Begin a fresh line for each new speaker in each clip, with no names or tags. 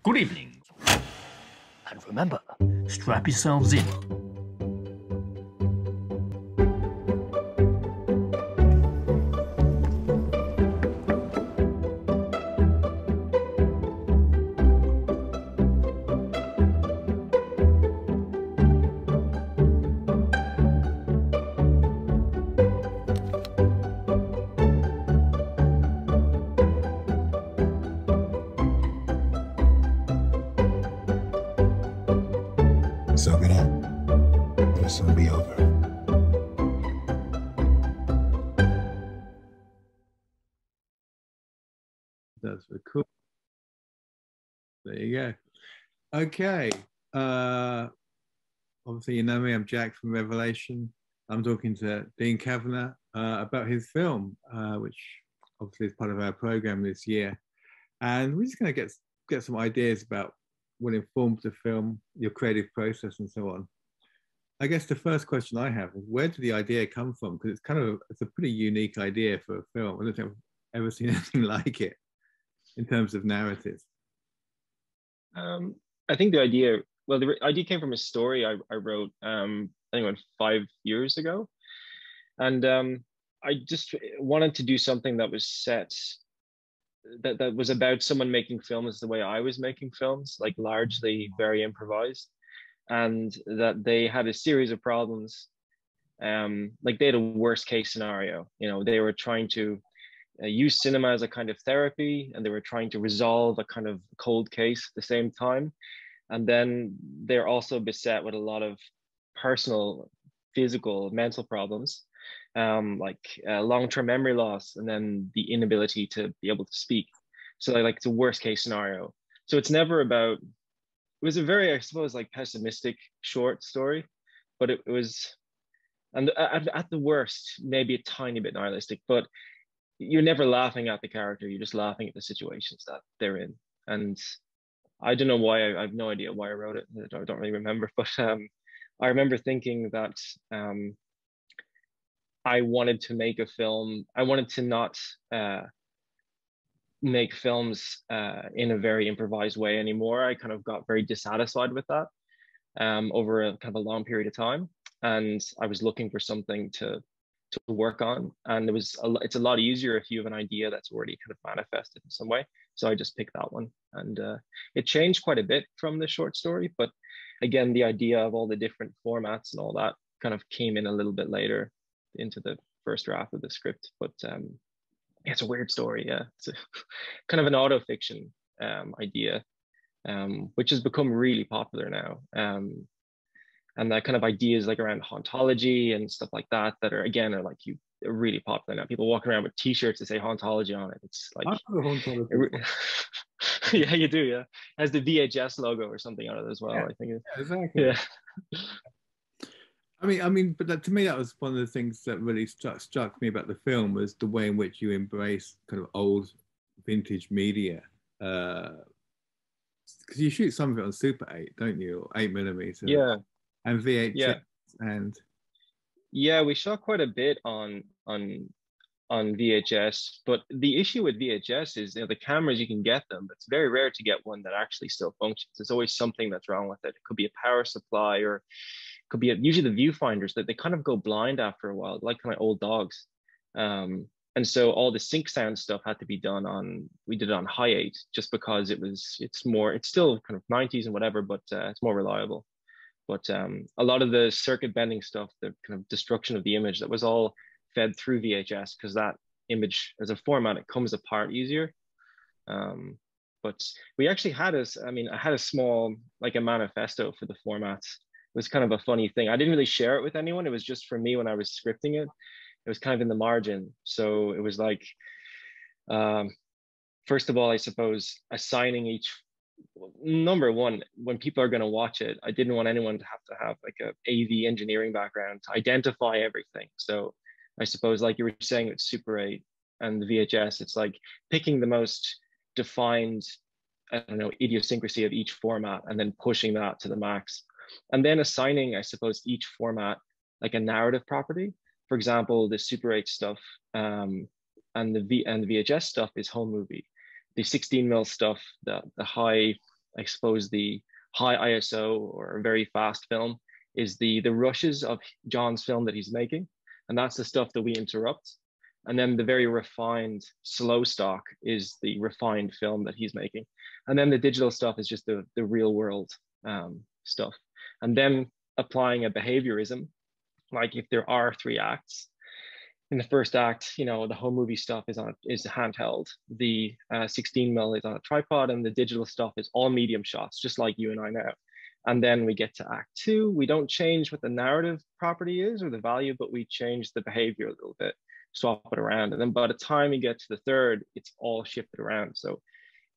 Good evening. And remember, strap yourselves in.
Soak it up. It'll soon be over.
That's very cool. There you go. Okay. Obviously, you know me. I'm Jack from Revelation. I'm talking to Dean Kavanagh about his film, which obviously is part of our program this year. And we're just going to get some ideas about what informs the film, your creative process, and so on. I guess the first question I have is, where did the idea come from? Because it's a pretty unique idea for a film. I don't think I've ever seen anything like it in terms of narrative.
I think the idea came from a story I wrote, I think about 5 years ago. And I just wanted to do something that was set, that was about someone making films the way I was making films, like largely very improvised. And that they had a series of problems. Like they had a worst case scenario. You know, they were trying to use cinema as a kind of therapy, and they were trying to resolve a kind of cold case at the same time. And then they're also beset with a lot of personal, physical, mental problems, like long-term memory loss, and then the inability to be able to speak. So like it's a worst case scenario. So it's never about, it was a very, I suppose, like pessimistic short story, but it was, and at the worst, maybe a tiny bit nihilistic, but you're never laughing at the character. You're just laughing at the situations that they're in. And I don't know why, I have no idea why I wrote it. I don't really remember, but I remember thinking that I wanted to make a film. I wanted to not make films in a very improvised way anymore. I kind of got very dissatisfied with that over a kind of a long period of time. And I was looking for something to work on. And it's a lot easier if you have an idea that's already kind of manifested in some way. So I just picked that one. And it changed quite a bit from the short story. But again, the idea of all the different formats and all that kind of came in a little bit later into the first draft of the script. But it's a weird story. Yeah, it's kind of an auto fiction idea, which has become really popular now. And that kind of ideas like around hauntology and stuff like that are really popular now. People walking around with T-shirts that say hauntology on it. It's like, yeah, you do. Yeah, it has the VHS logo or something on it as well. Yeah, I think.
Yeah, exactly. Yeah. I mean, but to me, that was one of the things that really struck me about the film, was the way in which you embrace kind of old vintage media. Because you shoot some of it on Super 8, don't you? Or 8mm.
Yeah.
And VHS.
Yeah.
And
yeah, we shot quite a bit on VHS, but the issue with VHS is, you know, the cameras, you can get them, but it's very rare to get one that actually still functions. There's always something that's wrong with it. It could be a power supply, or it could be usually the viewfinders that they kind of go blind after a while, like kind of old dogs. And so all the sync sound stuff had to be done we did it on high 8, just because it's still kind of 90s and whatever, but it's more reliable. But a lot of the circuit bending stuff, the kind of destruction of the image, that was all fed through VHS, because that image as a format, it comes apart easier. But we actually had I had a small, like a manifesto for the formats. It was kind of a funny thing. I didn't really share it with anyone. It was just for me when I was scripting it. It was kind of in the margin. So it was like, first of all, I suppose, assigning each, number one, when people are going to watch it, I didn't want anyone to have like a AV engineering background to identify everything. So I suppose, like you were saying, with Super 8 and the VHS, it's like picking the most defined, I don't know, idiosyncrasy of each format and then pushing that to the max. And then assigning, I suppose, each format like a narrative property. For example, the Super 8 stuff and the VHS stuff is home movie. The 16mm stuff, the high I suppose the high ISO or very fast film is the rushes of John's film that he's making, and that's the stuff that we interrupt. And then the very refined slow stock is the refined film that he's making, and then the digital stuff is just the real world stuff. And then applying a behaviorism, like if there are 3 acts. In the first act, you know, the home movie stuff is handheld. The 16 mil is on a tripod, and the digital stuff is all medium shots, just like you and I now. And then we get to act 2. We don't change what the narrative property is or the value, but we change the behavior a little bit, swap it around. And then by the time we get to the third, it's all shifted around. So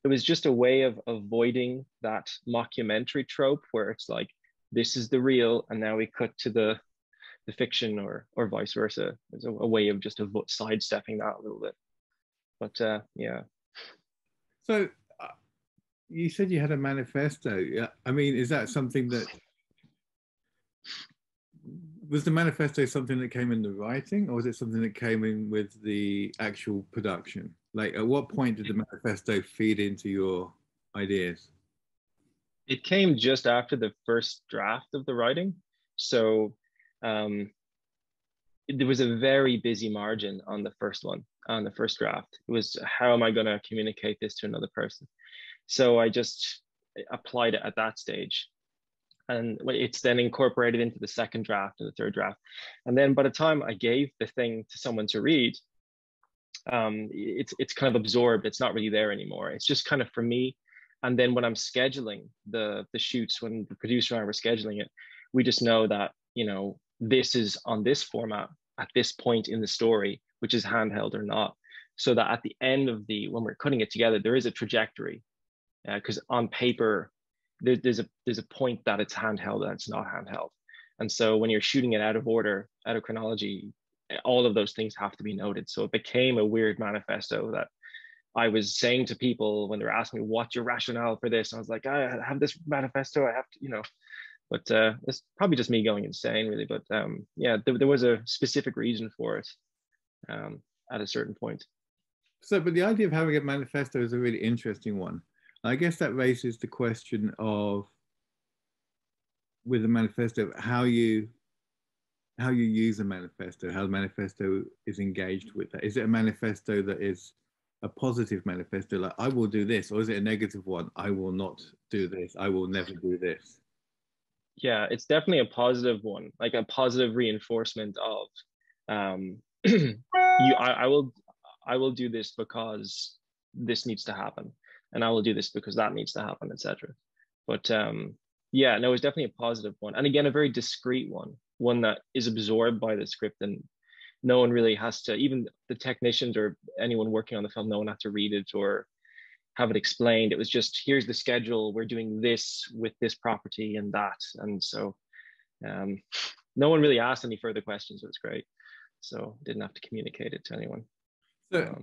it was just a way of avoiding that mockumentary trope where it's like, this is the real, and now we cut to the fiction, or vice versa. It's a way of just sidestepping that a little bit. But yeah.
So you said you had a manifesto. Yeah, I mean, is that something that was the manifesto something that came in the writing, or was it something that came in with the actual production? Like, at what point did the manifesto feed into your ideas?
It came just after the first draft of the writing. So there was a very busy margin on the first one, on the first draft. It was, how am I going to communicate this to another person? So I just applied it at that stage. And it's then incorporated into the second draft and the third draft. And then by the time I gave the thing to someone to read, it's kind of absorbed. It's not really there anymore. It's just kind of for me. And then when I'm scheduling the shoots, when the producer and I were scheduling it, we just know that, you know, this is on this format at this point in the story, which is handheld or not. So that at the end of when we're cutting it together, there is a trajectory. Because on paper, there's a point that it's handheld and it's not handheld. And so when you're shooting it out of order, out of chronology, all of those things have to be noted. So it became a weird manifesto that I was saying to people when they were asking me, what's your rationale for this? I was like, I have this manifesto, I have to, you know, but it's probably just me going insane really. But yeah, there was a specific reason for it at a certain point.
So, but the idea of having a manifesto is a really interesting one. I guess that raises the question of, with the manifesto, how you use a manifesto, how the manifesto is engaged with that. Is it a manifesto that is a positive manifesto, like I will do this, or is it a negative one? I will not do this. I will never do this.
Yeah, it's definitely a positive one, like a positive reinforcement of I will do this because this needs to happen, and I will do this because that needs to happen, etc. But yeah, no, it's definitely a positive one, and again, a very discreet one that is absorbed by the script, and no one really has to, even the technicians or anyone working on the film, no one had to read it or have it explained. It was just, here's the schedule, we're doing this with this property and that. And so no one really asked any further questions. It was great. So didn't have to communicate it to anyone.
So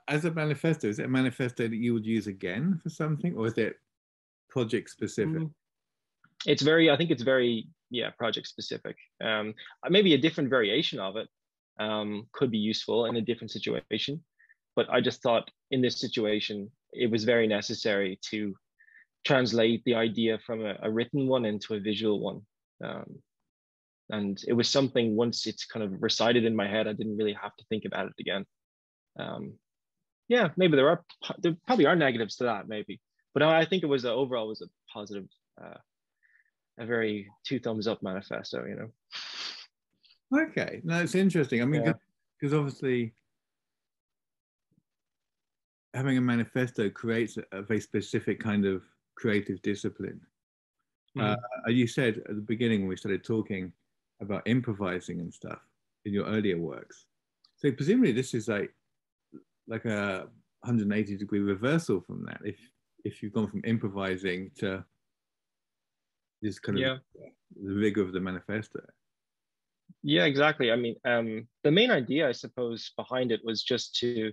as a manifesto, is it a manifesto that you would use again for something, or is it project specific?
It's very, I think it's very, yeah, project specific. Maybe a different variation of it could be useful in a different situation. But I just thought in this situation, it was very necessary to translate the idea from a written one into a visual one. And it was something, once it's kind of recited in my head, I didn't really have to think about it again. Yeah, maybe there probably are negatives to that, maybe. But I think it was overall was a positive, a very 2 thumbs up manifesto, you know.
Okay, no, it's interesting. I mean, because obviously having a manifesto creates a very specific kind of creative discipline. You said at the beginning when we started talking about improvising and stuff in your earlier works. So presumably this is like a 180-degree reversal from that. If you've gone from improvising to this kind of the rigor of the manifesto.
Yeah, exactly. I mean, the main idea, I suppose, behind it was just to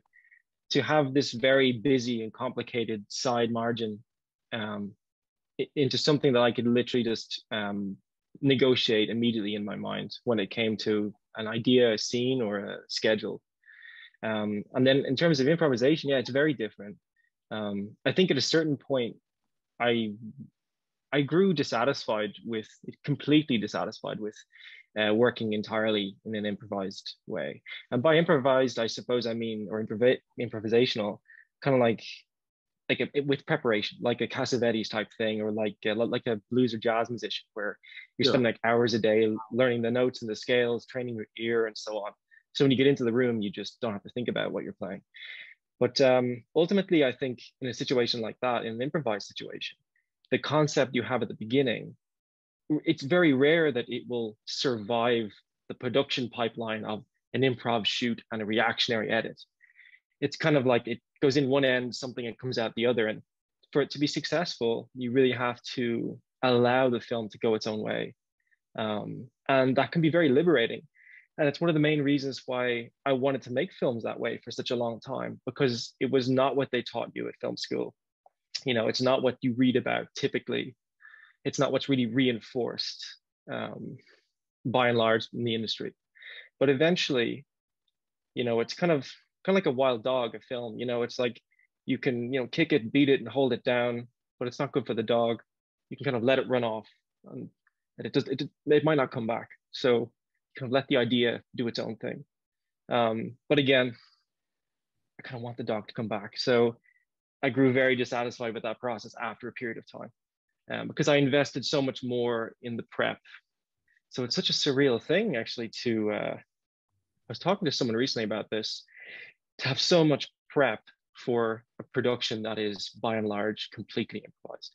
have this very busy and complicated side margin into something that I could literally just negotiate immediately in my mind when it came to an idea, a scene, or a schedule. And then in terms of improvisation, yeah, it's very different. I think at a certain point, I I grew completely dissatisfied with working entirely in an improvised way. And by improvised, I suppose I mean, or improvisational, kind of with preparation, like a Cassavetes type thing, or like a blues or jazz musician, where you're
Yeah.
spending like hours a day learning the notes and the scales, training your ear, and so on. So when you get into the room, you just don't have to think about what you're playing. But ultimately, I think in a situation like that, in an improvised situation, the concept you have at the beginning, it's very rare that it will survive the production pipeline of an improv shoot and a reactionary edit. It's kind of like it goes in one end, something, and comes out the other. And for it to be successful, you really have to allow the film to go its own way. And that can be very liberating. And it's one of the main reasons why I wanted to make films that way for such a long time, because it was not what they taught you at film school. It's not what you read about typically. It's not what's really reinforced by and large in the industry. But eventually, it's kind of like a wild dog, a film. It's like you can, kick it, beat it, and hold it down, but it's not good for the dog. You can kind of let it run off, and it might not come back. So kind of let the idea do its own thing. But again, I kind of want the dog to come back. So I grew very dissatisfied with that process after a period of time, because I invested so much more in the prep. So it's such a surreal thing, actually, I was talking to someone recently about this, to have so much prep for a production that is by and large completely improvised.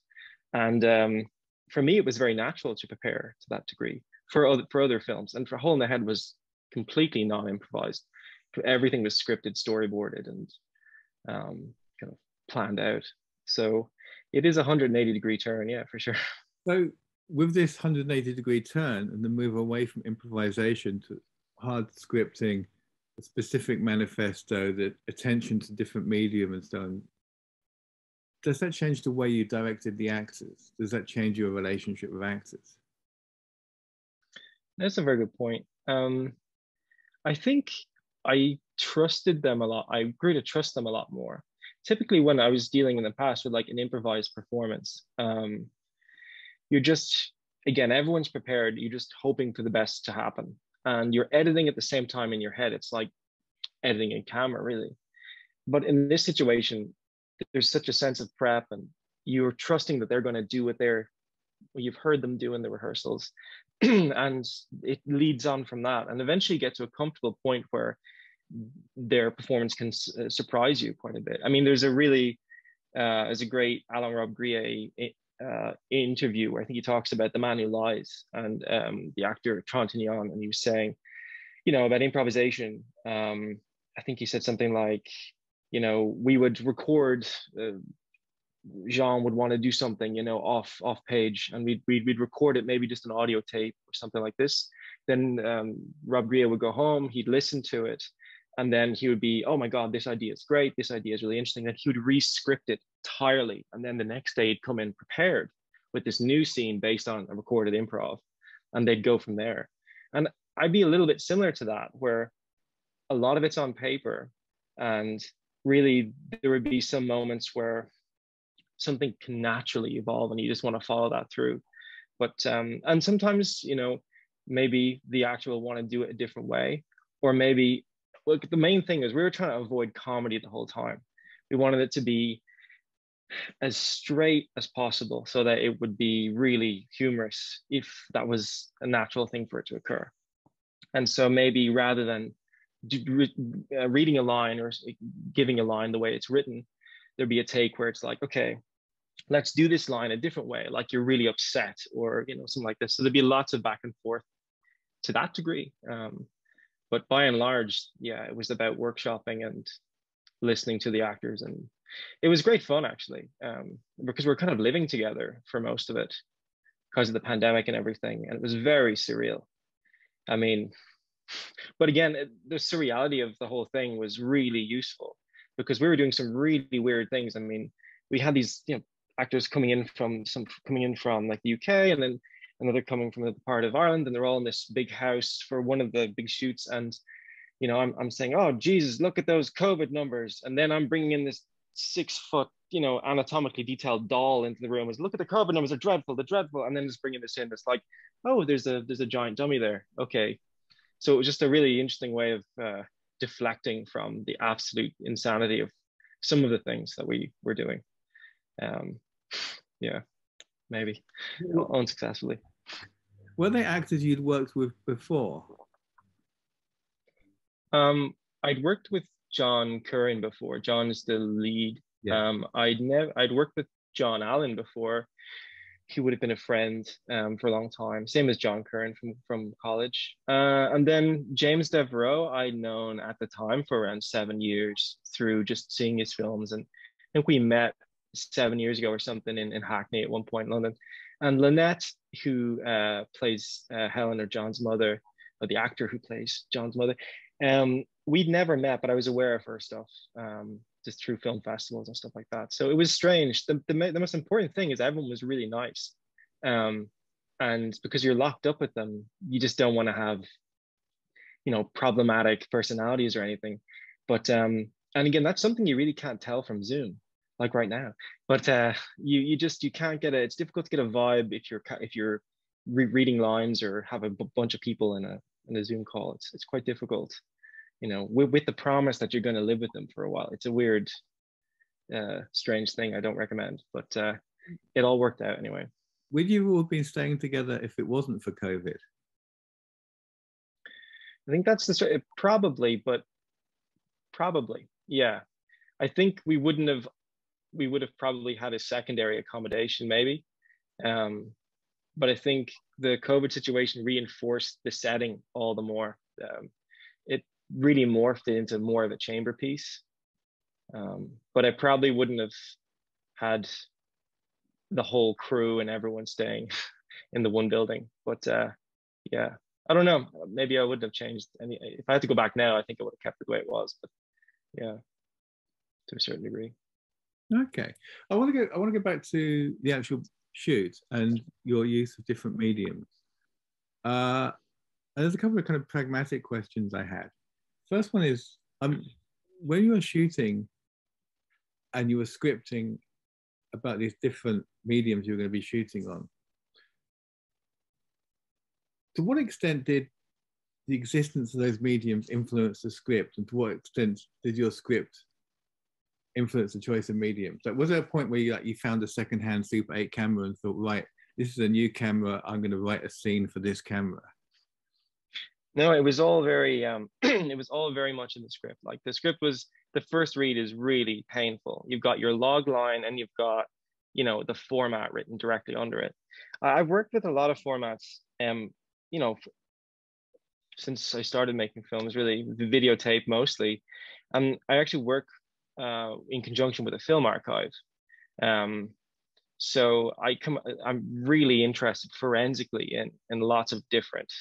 And for me, it was very natural to prepare to that degree for other films. And for Hole in the Head was completely non-improvised. Everything was scripted, storyboarded, and kind of planned out. So it is a 180-degree turn, yeah, for sure.
So with this 180-degree turn and the move away from improvisation to hard scripting, a specific manifesto, the attention to different medium and so on, does that change the way you directed the actors? Does that change your relationship with actors?
That's a very good point. I think I trusted them a lot. I grew to trust them a lot more. Typically, when I was dealing in the past with like an improvised performance, you're just, again, everyone's prepared. You're just hoping for the best to happen. And you're editing at the same time in your head. It's like editing in camera, really. But in this situation, there's such a sense of prep, and you're trusting that they're going to do what you've heard them do in the rehearsals. And it leads on from that, and eventually get to a comfortable point where their performance can surprise you quite a bit. I mean, there's a great Alain Robbe-Grillet interview where I think he talks about The Man Who Lies, and the actor Trintignant, and he was saying, about improvisation. I think he said something like, we would record. Jean would want to do something, off page, and we'd record it, maybe just an audio tape or something like this. Then Robbe-Grillet would go home, he'd listen to it, and then he would be, oh my God, this idea is great, this idea is really interesting. Then he would re-script it entirely, and then the next day he'd come in prepared with this new scene based on a recorded improv, and they'd go from there. And I'd be a little bit similar to that, where a lot of it's on paper, and really there would be some moments where something can naturally evolve and you just want to follow that through. But and sometimes, maybe the actor will want to do it a different way, or maybe, look, the main thing is we were trying to avoid comedy the whole time. We wanted it to be as straight as possible so that it would be really humorous if that was a natural thing for it to occur. And so maybe rather than reading a line or giving a line the way it's written, there'd be a take where it's like, okay, let's do this line a different way, like you're really upset, or something like this. So there'd be lots of back and forth to that degree. But by and large, yeah, it was about workshopping and listening to the actors, and it was great fun, actually, because we're kind of living together for most of it because of the pandemic and everything, and it was very surreal. I mean, but again, the surreality of the whole thing was really useful, because we were doing some really weird things. I mean, we had these actors coming in from like the UK, and then another coming from the part of Ireland, and they're all in this big house for one of the big shoots. And I'm saying, oh Jesus, look at those COVID numbers, and then I'm bringing in this 6 foot anatomically detailed doll into the room. Is look at the COVID numbers are dreadful, they're dreadful, and then just bringing this in. It's like, oh, there's a giant dummy there. Okay, so it was just a really interesting way of deflecting from the absolute insanity of some of the things that we were doing. Yeah, maybe unsuccessfully.
Were they actors you'd worked with before?
I'd worked with John Curran before. John is the lead.
Yeah.
I'd worked with John Allen before. He would have been a friend for a long time. Same as John Curran from college. And then James Devereaux, I'd known at the time for around 7 years through just seeing his films. And I think we met 7 years ago or something in Hackney at one point in London. And Lynette, who plays Helen, or John's mother, or the actor who plays John's mother, we'd never met, but I was aware of her stuff just through film festivals and stuff like that. So it was strange. The most important thing is everyone was really nice. And because you're locked up with them, you just don't want to have, problematic personalities or anything. But, and again, that's something you really can't tell from Zoom, like right now. But you can't get it's difficult to get a vibe if you're reading lines or have a bunch of people in a Zoom call. It's quite difficult. With the promise that you're going to live with them for a while. It's a weird, strange thing I don't recommend, but it all worked out anyway.
Would you all have been staying together if it wasn't for COVID?
I think that's probably, yeah. I think we would have probably had a secondary accommodation maybe. But I think the COVID situation reinforced the setting all the more. It really morphed it into more of a chamber piece. But I probably wouldn't have had the whole crew and everyone staying in the one building. But yeah, I don't know. Maybe I wouldn't have changed any. If I had to go back now, I think I would have kept it the way it was. But yeah, to a certain degree.
Okay, I want to go back to the actual shoot and your use of different mediums. And there's a couple of kind of pragmatic questions I had. First one is, when you were shooting and you were scripting about these different mediums you were going to be shooting on, to what extent did the existence of those mediums influence the script, and to what extent did your script influence the choice of mediums? Like, was there a point where you found a secondhand Super 8 camera and thought, right, this is a new camera, I'm going to write a scene for this camera?
No, it was all very it was all very much in the script. Like, the first read is really painful. You've got your log line and you've got, the format written directly under it. I've worked with a lot of formats, since I started making films, really the videotape mostly. And I actually work in conjunction with a film archive. So I'm really interested forensically in lots of different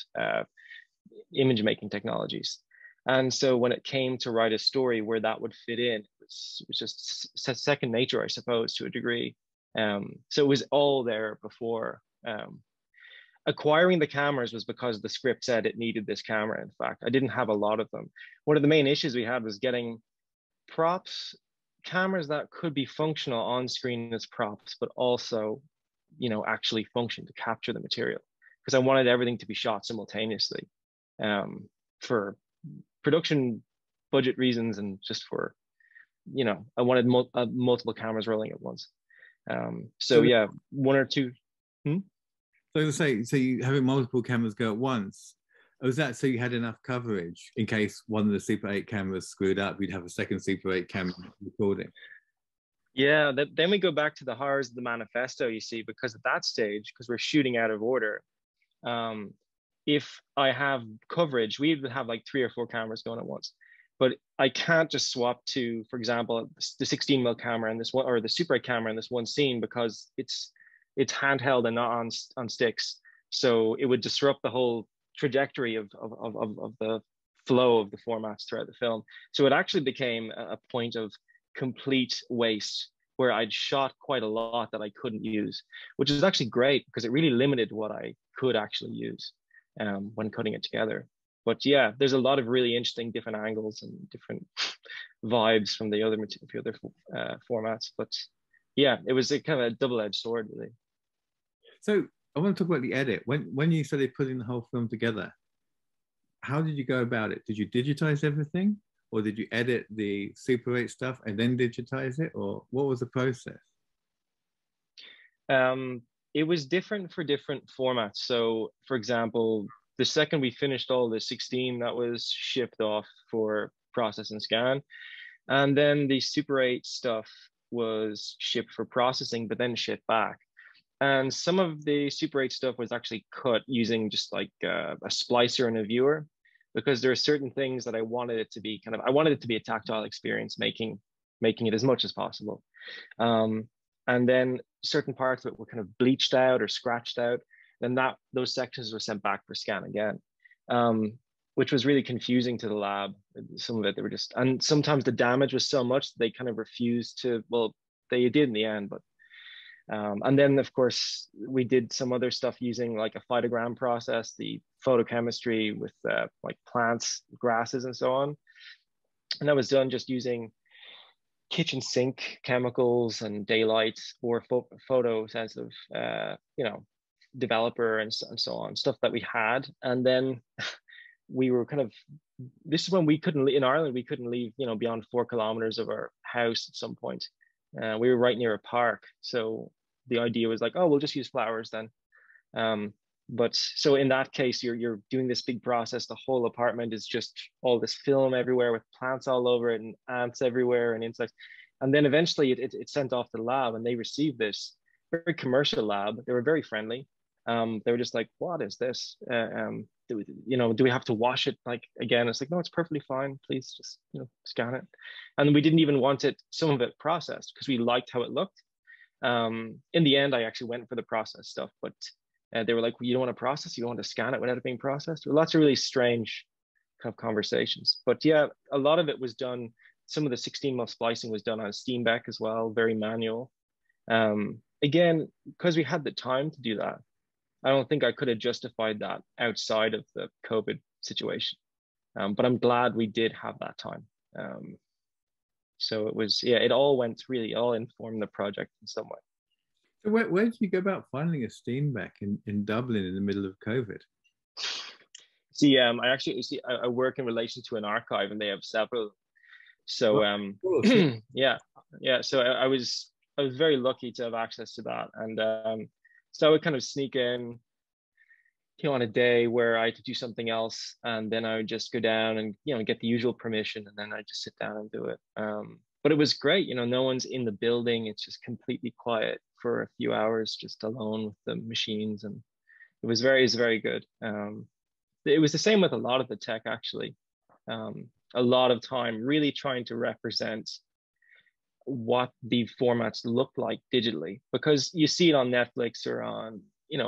image making technologies. And so when it came to write a story where that would fit in, it was just second nature, I suppose, to a degree. So it was all there before. Acquiring the cameras was because the script said it needed this camera. In fact, I didn't have a lot of them. One of the main issues we had was getting props, cameras that could be functional on screen as props, but also, actually function to capture the material. Because I wanted everything to be shot simultaneously, for production budget reasons, and just for, I wanted multiple cameras rolling at once. So yeah, one or two.
So to say, so you having multiple cameras go at once, was that so you had enough coverage in case one of the Super 8 cameras screwed up, you'd have a second Super 8 camera recording?
Yeah, then we go back to the horrors of the manifesto, you see, because at that stage, because we're shooting out of order, if I have coverage, we would have like 3 or 4 cameras going at once. But I can't just swap to, for example, the 16mm camera in this one, or the Super 8 camera in this one scene, because it's handheld and not on sticks. So it would disrupt the whole trajectory of the flow of the formats throughout the film. So it actually became a point of complete waste, where I'd shot quite a lot that I couldn't use, which is actually great because it really limited what I could actually use when cutting it together. But yeah, there's a lot of really interesting different angles and different vibes from the other formats. But yeah, it was a kind of a double-edged sword, really.
So I want to talk about the edit. When you started putting the whole film together, how did you go about it? Did you digitize everything, or did you edit the Super 8 stuff and then digitize it, or what was the process?
It was different for different formats. So, for example, the second we finished all the 16, that was shipped off for process and scan. And then the Super 8 stuff was shipped for processing, but then shipped back. And some of the Super 8 stuff was actually cut using just like a splicer and a viewer, because there are certain things that I wanted it to be I wanted it to be a tactile experience, making it as much as possible. And then certain parts of it were kind of bleached out or scratched out. Then those sections were sent back for scan again, which was really confusing to the lab. Some of it, they were just, and sometimes the damage was so much that they kind of refused to, well, they did in the end, but and then, of course, we did some other stuff using like a phytogram process, the photochemistry with like plants, grasses, and so on. And that was done just using kitchen sink chemicals and daylight or photosensitive, developer and so on, stuff that we had. And then we were this is when we couldn't, in Ireland, we couldn't leave, beyond 4 kilometers of our house at some point. We were right near a park. So the idea was like, oh, we'll just use flowers then. But so in that case, you're doing this big process. The whole apartment is just all this film everywhere with plants all over it and ants everywhere and insects. And then eventually it sent off to the lab, and they received this very commercial lab. They were very friendly. They were just like, what is this? Do we have to wash it like again? It's like, no, it's perfectly fine. Please just, scan it. And we didn't even want some of it processed because we liked how it looked. In the end, I actually went for the process stuff, but they were like, well, you don't want to process, you don't want to scan it without it being processed. Lots of really strange kind of conversations. But yeah, a lot of it was done. Some of the 16 mil splicing was done on Steenbeck as well, very manual. Again, because we had the time to do that, I don't think I could have justified that outside of the COVID situation. But I'm glad we did have that time. So it was, yeah, it all informed the project in some way.
So where did you go about finding a Steenbeck in Dublin in the middle of COVID?
See, I work in relation to an archive, and they have several. So yeah. So I was very lucky to have access to that, and so I would kind of sneak in, on a day where I had to do something else, and then I would just go down and get the usual permission, and then I just sit down and do it. But it was great, no one's in the building. It's just completely quiet for a few hours, just alone with the machines, and it was very good. It was the same with a lot of the tech, actually. A lot of time really trying to represent what the formats look like digitally, because you see it on Netflix or on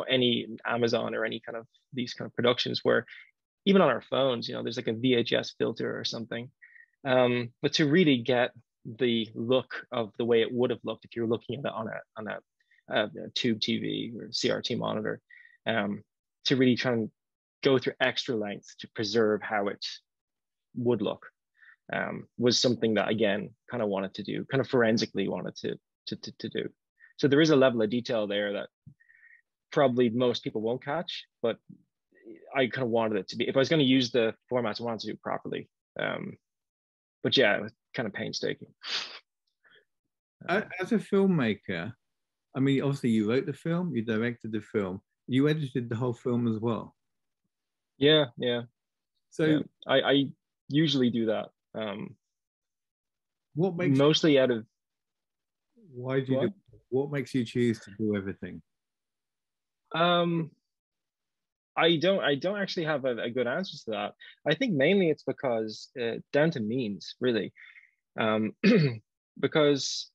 any Amazon or any kind of these kind of productions where even on our phones, there's like a VHS filter or something. But to really get the look of the way it would have looked if you're looking at it on a tube TV or CRT monitor, to really try and go through extra lengths to preserve how it would look, was something that, again, kind of wanted to do, kind of forensically wanted to do. So there is a level of detail there that probably most people won't catch, but I kind of wanted it to be, if I was going to use the formats, I wanted to do it properly. But yeah, it was kind of painstaking.
As a filmmaker, I mean, obviously you wrote the film, you directed the film, you edited the whole film as well.
Yeah.
So
yeah. I usually do that.
What makes
mostly out of
why do you do, what makes you choose to do everything?
I don't actually have a good answer to that. I think mainly it's because down to means, really. Because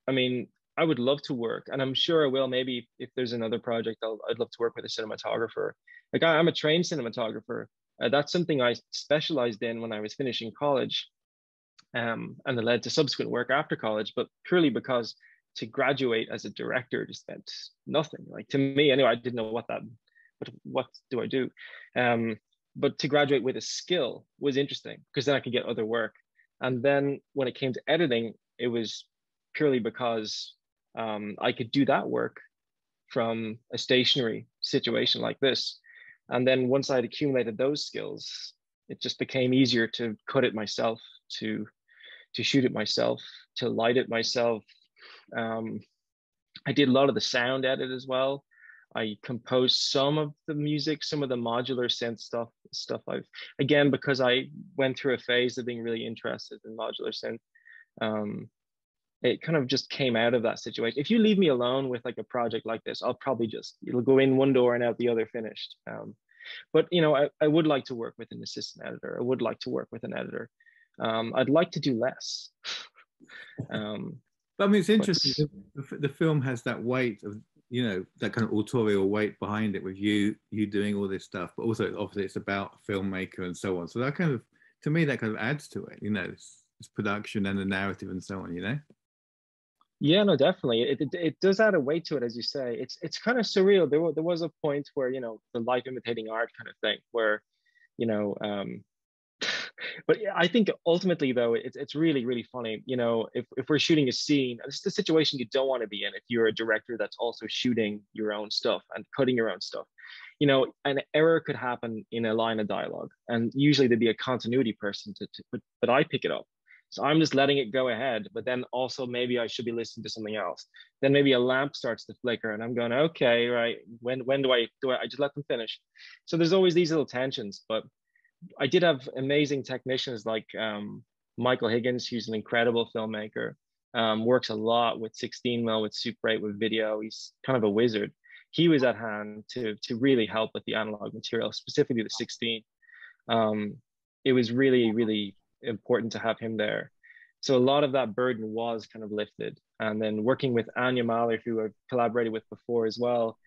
I mean, I would love to work, and I'm sure I will. Maybe if there's another project, I'd love to work with a cinematographer. Like I'm a trained cinematographer. That's something I specialized in when I was finishing college, and it led to subsequent work after college. But purely because to graduate as a director just meant nothing. Like to me, anyway, I didn't know what do I do? But to graduate with a skill was interesting because then I could get other work. And then when it came to editing, it was purely because I could do that work from a stationary situation like this. And then once I'd accumulated those skills, it just became easier to cut it myself, to shoot it myself, to light it myself. Um, I did a lot of the sound edit as well. I composed some of the music, some of the modular synth stuff I've, again, because I went through a phase of being really interested in modular synth. It kind of just came out of that situation. If you leave me alone with like a project like this, I'll probably just, it'll go in one door and out the other finished. But you know, I would like to work with an assistant editor. I would like to work with an editor. I'd like to do less.
But I mean, it's interesting. The film has that weight of, you know, that kind of autorial weight behind it with you doing all this stuff, but also obviously it's about a filmmaker and so on. So that kind of, to me, that kind of adds to it, you know, this production and the narrative and so on, you know?
Yeah, no, definitely. It does add a weight to it, as you say. It's kind of surreal. There was a point where, you know, the life imitating art kind of thing, where, you know, but I think ultimately though, it's really, really funny. You know, if we're shooting a scene, this is the situation you don't want to be in if you're a director that's also shooting your own stuff and cutting your own stuff. You know, an error could happen in a line of dialogue, and usually there'd be a continuity person but I pick it up. So I'm just letting it go ahead, but then also maybe I should be listening to something else. Then maybe a lamp starts to flicker and I'm going, okay, right. When do I just let them finish? So there's always these little tensions, but I did have amazing technicians like Michael Higgins, who's an incredible filmmaker, works a lot with 16 mil, with Super 8, with video. He's kind of a wizard. He was at hand to really help with the analog material, specifically the 16. It was really, really important to have him there. So a lot of that burden was kind of lifted. And then working with Anya Mahler, who I've collaborated with before as well,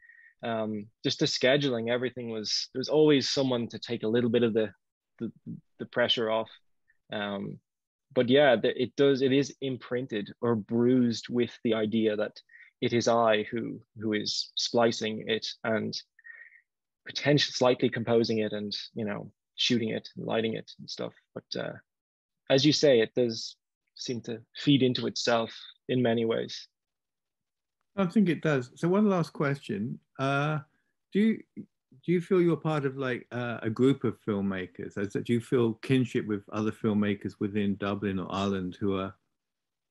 just the scheduling, everything there's always someone to take a little bit of the pressure off. But yeah, it is imprinted or bruised with the idea that it is I who is splicing it and potentially slightly composing it and, you know, shooting it and lighting it and stuff. But as you say, it does seem to feed into itself in many ways.
I think it does. So one last question. Do you feel you're part of like a group of filmmakers? Do you feel kinship with other filmmakers within Dublin or Ireland who are,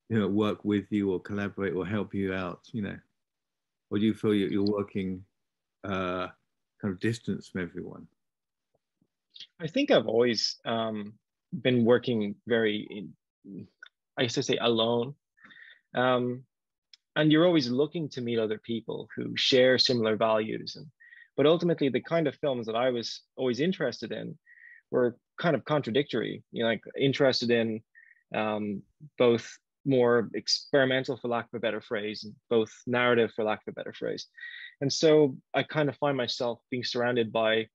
you know, work with you or collaborate or help you out, you know? Or do you feel you're working kind of distance from everyone?
I think I've always been working very, I used to say, alone. And you're always looking to meet other people who share similar values. But ultimately, the kind of films that I was always interested in were kind of contradictory. You know, like interested in both more experimental, for lack of a better phrase, and both narrative, for lack of a better phrase. And so I kind of find myself being surrounded by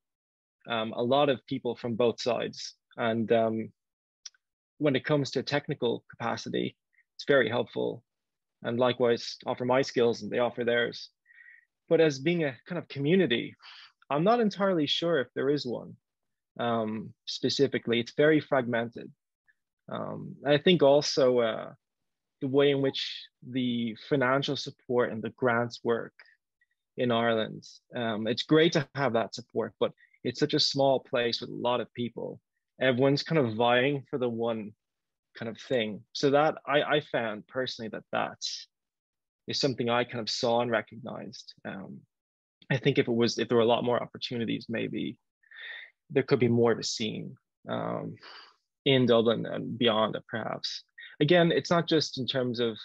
a lot of people from both sides. And when it comes to technical capacity, it's very helpful. And likewise, offer my skills and they offer theirs. But as being a kind of community, I'm not entirely sure if there is one. Specifically, it's very fragmented. I think also the way in which the financial support and the grants work in Ireland, it's great to have that support, but it's such a small place with a lot of people. Everyone's kind of vying for the one kind of thing. So that I found personally that is something I kind of saw and recognized. I think if there were a lot more opportunities, maybe there could be more of a scene in Dublin and beyond, perhaps. Again, it's not just in terms of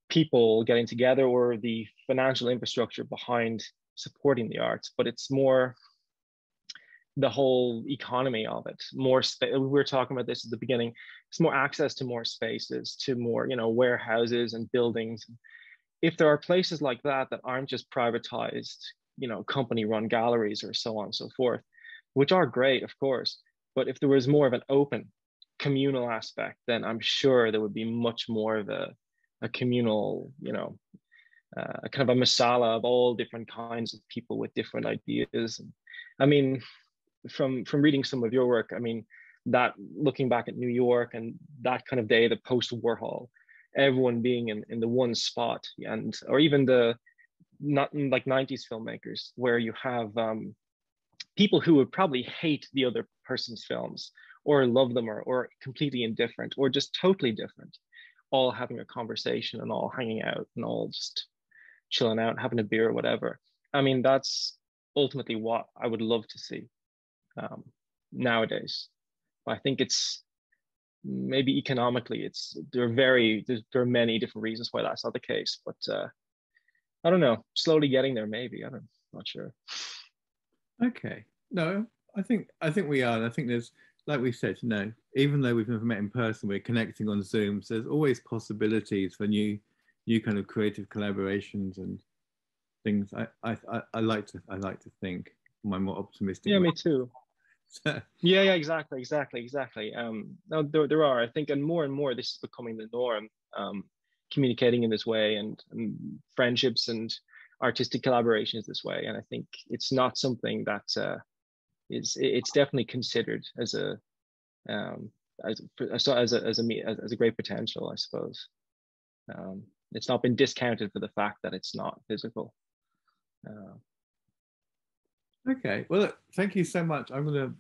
people getting together or the financial infrastructure behind supporting the arts, but it's more the whole economy of it. More space. We were talking about this at the beginning. It's more access to more spaces, to more, you know, warehouses and buildings. If there are places like that aren't just privatized, you know, company-run galleries or so on and so forth, which are great, of course, but if there was more of an open communal aspect, then I'm sure there would be much more of a communal, you know, a kind of a masala of all different kinds of people with different ideas. And I mean, from reading some of your work, I mean, that looking back at New York and that kind of day, the post-Warhol, everyone being in the one spot, and or even the not like 90s filmmakers where you have people who would probably hate the other person's films or love them, or completely indifferent or just totally different, all having a conversation and all hanging out and all just chilling out, having a beer or whatever. I mean, that's ultimately what I would love to see nowadays. I think it's maybe economically, there are many different reasons why that's not the case, but I don't know, slowly getting there maybe. Not sure.
Okay. No, I think we are. And I think there's, like we said, even though we've never met in person, we're connecting on Zoom. So there's always possibilities for new kind of creative collaborations and things. I like to think my more optimistic.
Yeah, me too. Yeah, exactly. No, there are, I think, and more this is becoming the norm, communicating in this way, and friendships and artistic collaborations this way. And I think it's not something that it's definitely considered as a great potential, I suppose. It's not been discounted for the fact that it's not physical.
Okay, well, look, thank you so much. I'm going to